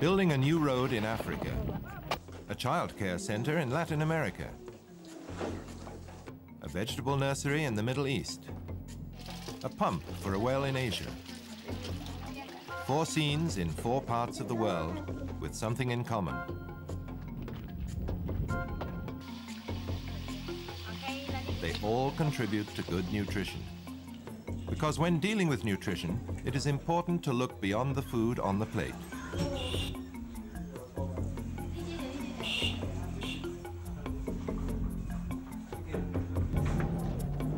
Building a new road in Africa. A childcare center in Latin America. A vegetable nursery in the Middle East. A pump for a well in Asia. 4 scenes in 4 parts of the world with something in common. They all contribute to good nutrition. Because when dealing with nutrition, it is important to look beyond the food on the plate.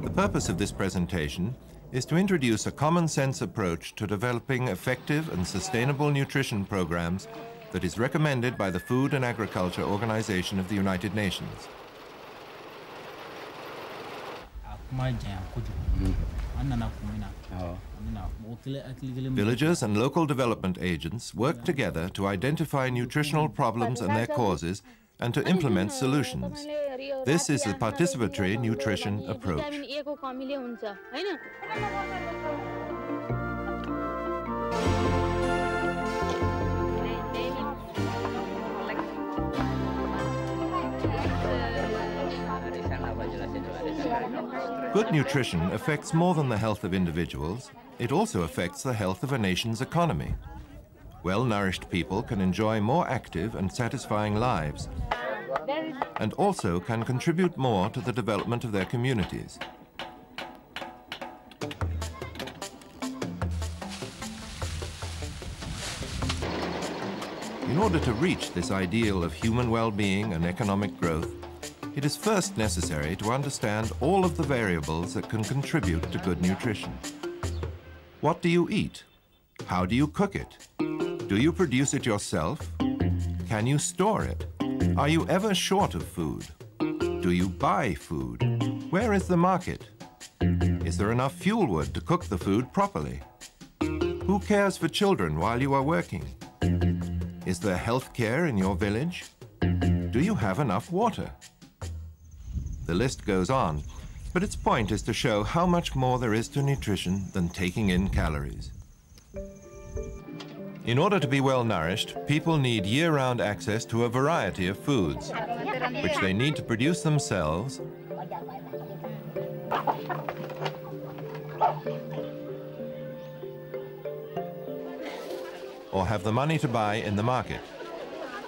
The purpose of this presentation is to introduce a common-sense approach to developing effective and sustainable nutrition programs that is recommended by the Food and Agriculture Organization of the United Nations. Villagers and local development agents work together to identify nutritional problems and their causes and to implement solutions. This is the participatory nutrition approach. Good nutrition affects more than the health of individuals. It also affects the health of a nation's economy. Well-nourished people can enjoy more active and satisfying lives, and also can contribute more to the development of their communities. In order to reach this ideal of human well-being and economic growth, it is first necessary to understand all of the variables that can contribute to good nutrition. What do you eat? How do you cook it? Do you produce it yourself? Can you store it? Are you ever short of food? Do you buy food? Where is the market? Is there enough fuel wood to cook the food properly? Who cares for children while you are working? Is there health care in your village? Do you have enough water? The list goes on, but its point is to show how much more there is to nutrition than taking in calories. In order to be well nourished, people need year-round access to a variety of foods, which they need to produce themselves or have the money to buy in the market.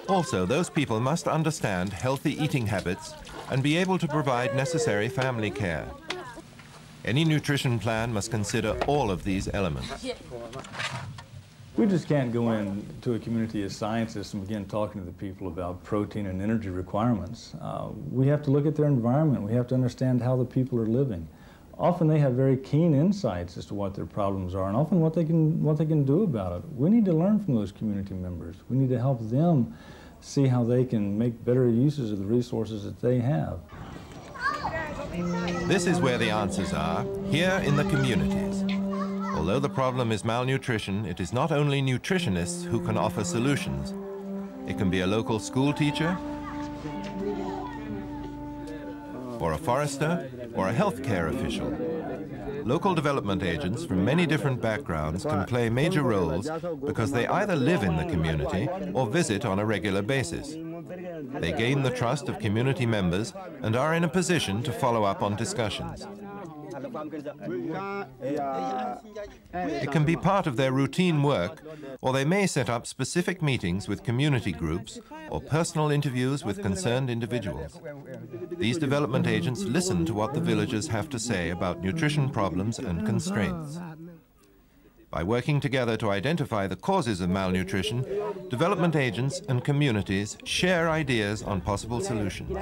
Also, those people must understand healthy eating habits and be able to provide necessary family care. Any nutrition plan must consider all of these elements. We just can't go into a community as scientists and begin talking to the people about protein and energy requirements. We have to look at their environment. We have to understand how the people are living. Often they have very keen insights as to what their problems are and often what they can do about it. We need to learn from those community members. We need to help them see how they can make better uses of the resources that they have. This is where the answers are, here in the communities. Although the problem is malnutrition, it is not only nutritionists who can offer solutions. It can be a local school teacher, or a forester, or a healthcare official. Local development agents from many different backgrounds can play major roles because they either live in the community or visit on a regular basis. They gain the trust of community members and are in a position to follow up on discussions. It can be part of their routine work, or they may set up specific meetings with community groups or personal interviews with concerned individuals. These development agents listen to what the villagers have to say about nutrition problems and constraints. By working together to identify the causes of malnutrition, development agents and communities share ideas on possible solutions.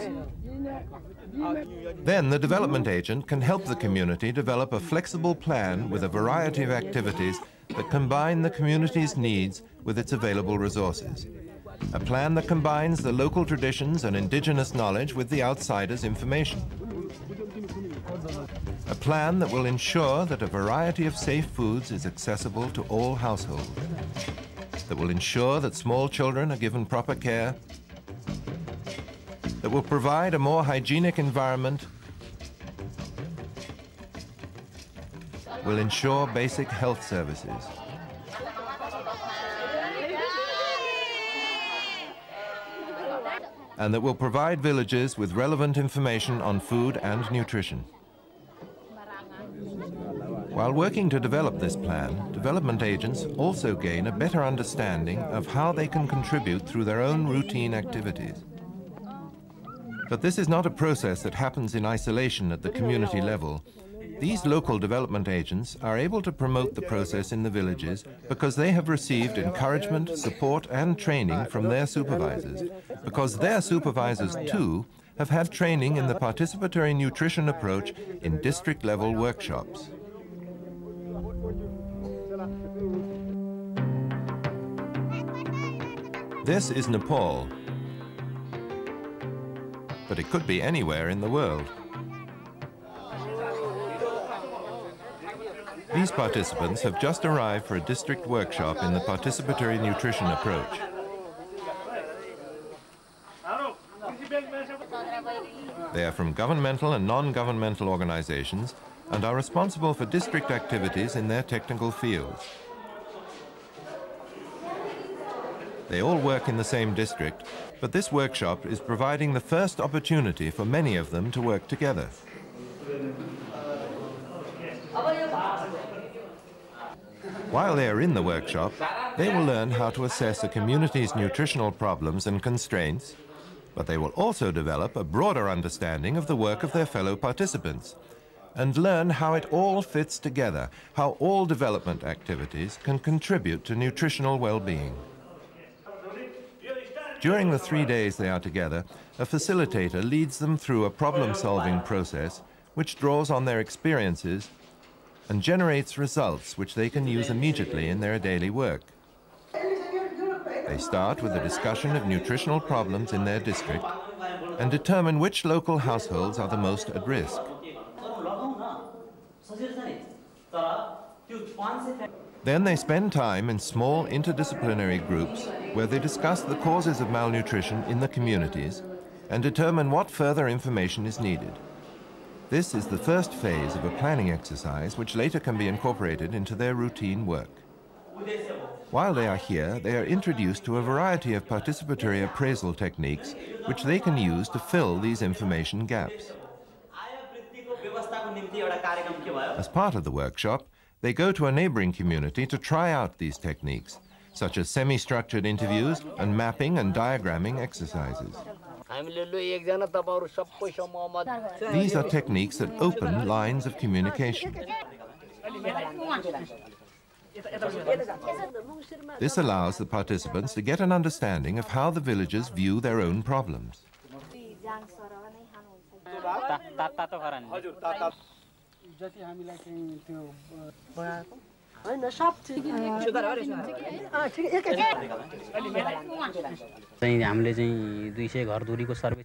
Then the development agent can help the community develop a flexible plan with a variety of activities that combine the community's needs with its available resources. A plan that combines the local traditions and indigenous knowledge with the outsider's information. A plan that will ensure that a variety of safe foods is accessible to all households. That will ensure that small children are given proper care. That will provide a more hygienic environment. Will ensure basic health services. and that will provide villages with relevant information on food and nutrition. While working to develop this plan, development agents also gain a better understanding of how they can contribute through their own routine activities. But this is not a process that happens in isolation at the community level. These local development agents are able to promote the process in the villages because they have received encouragement, support, and training from their supervisors, because their supervisors, too, have had training in the participatory nutrition approach in district-level workshops. This is Nepal, but it could be anywhere in the world. These participants have just arrived for a district workshop in the participatory nutrition approach. They are from governmental and non-governmental organizations and are responsible for district activities in their technical fields. They all work in the same district, but this workshop is providing the first opportunity for many of them to work together. While they are in the workshop, they will learn how to assess a community's nutritional problems and constraints, but they will also develop a broader understanding of the work of their fellow participants and learn how it all fits together, how all development activities can contribute to nutritional well-being. During the 3 days they are together, a facilitator leads them through a problem-solving process which draws on their experiences and generates results which they can use immediately in their daily work. They start with a discussion of nutritional problems in their district and determine which local households are the most at risk. Then they spend time in small interdisciplinary groups where they discuss the causes of malnutrition in the communities and determine what further information is needed. This is the first phase of a planning exercise which later can be incorporated into their routine work. While they are here, they are introduced to a variety of participatory appraisal techniques which they can use to fill these information gaps. As part of the workshop, they go to a neighboring community to try out these techniques, such as semi-structured interviews and mapping and diagramming exercises. These are techniques that open lines of communication. This allows the participants to get an understanding of how the villagers view their own problems.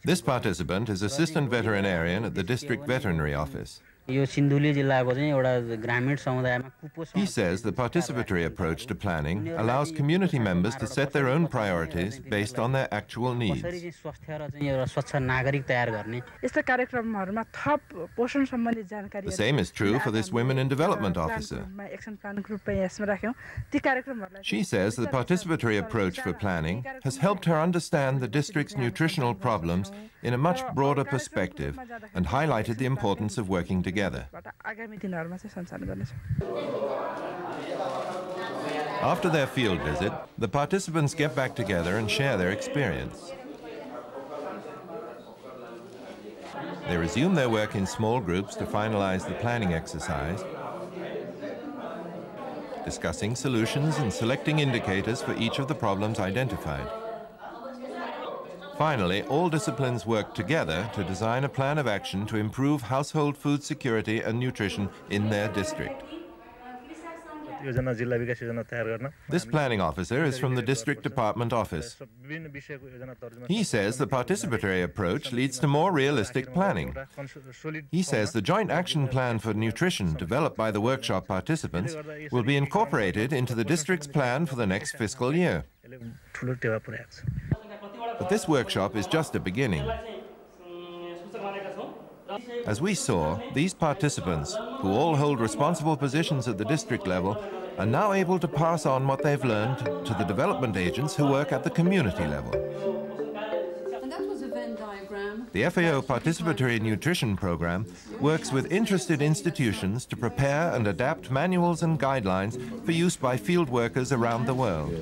This participant is assistant veterinarian at the district veterinary office. He says the participatory approach to planning allows community members to set their own priorities based on their actual needs. The same is true for this Women in Development officer. She says the participatory approach for planning has helped her understand the district's nutritional problems in a much broader perspective and highlighted the importance of working together. After their field visit, the participants get back together and share their experience. They resume their work in small groups to finalize the planning exercise, discussing solutions and selecting indicators for each of the problems identified. Finally, all disciplines work together to design a plan of action to improve household food security and nutrition in their district. This planning officer is from the district department office. He says the participatory approach leads to more realistic planning. He says the joint action plan for nutrition developed by the workshop participants will be incorporated into the district's plan for the next fiscal year. But this workshop is just a beginning. As we saw, these participants, who all hold responsible positions at the district level, are now able to pass on what they've learned to the development agents who work at the community level. And that was a The FAO Participatory Nutrition Program works with interested institutions to prepare and adapt manuals and guidelines for use by field workers around the world.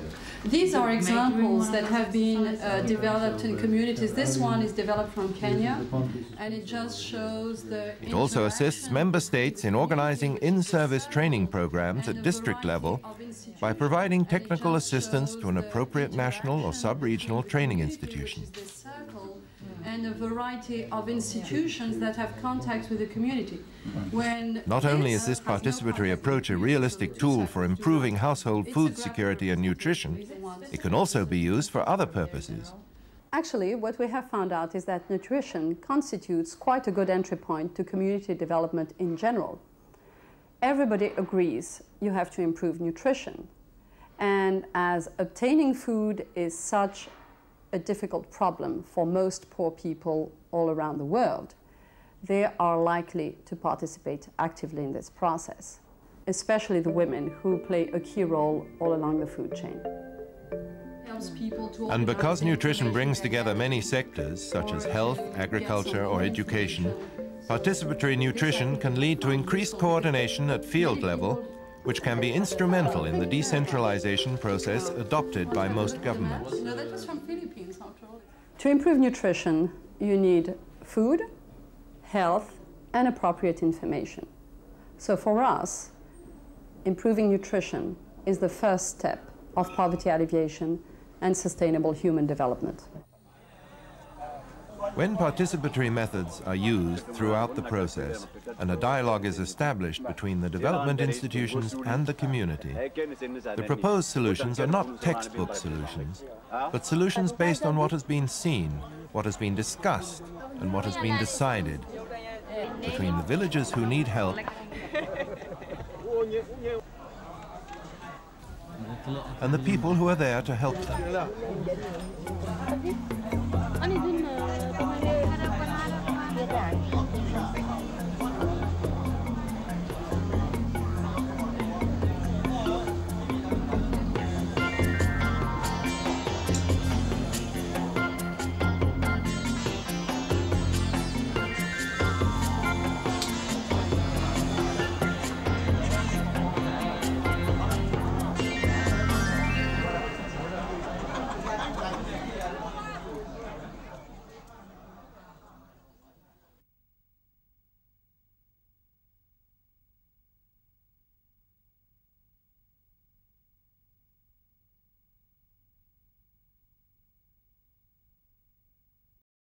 These are examples that have been developed in communities. This one is developed from Kenya, and it just shows the... It also assists member states in organizing in-service training programs at district level by providing technical assistance to an appropriate national or sub-regional training institution. And a variety of institutions that have contact with the community. Not only is this participatory approach a realistic tool for improving household food security and nutrition, it can also be used for other purposes. Actually, what we have found out is that nutrition constitutes quite a good entry point to community development in general. Everybody agrees you have to improve nutrition. And as obtaining food is such a difficult problem for most poor people all around the world, they are likely to participate actively in this process, especially the women who play a key role all along the food chain. And because nutrition brings together many sectors, such as health, agriculture, or education, participatory nutrition can lead to increased coordination at field level, which can be instrumental in the decentralization process adopted by most governments. To improve nutrition, you need food, health, and appropriate information. So for us, improving nutrition is the first step of poverty alleviation and sustainable human development. When participatory methods are used throughout the process and a dialogue is established between the development institutions and the community, the proposed solutions are not textbook solutions, but solutions based on what has been seen, what has been discussed, and what has been decided between the villagers who need help and the people who are there to help them.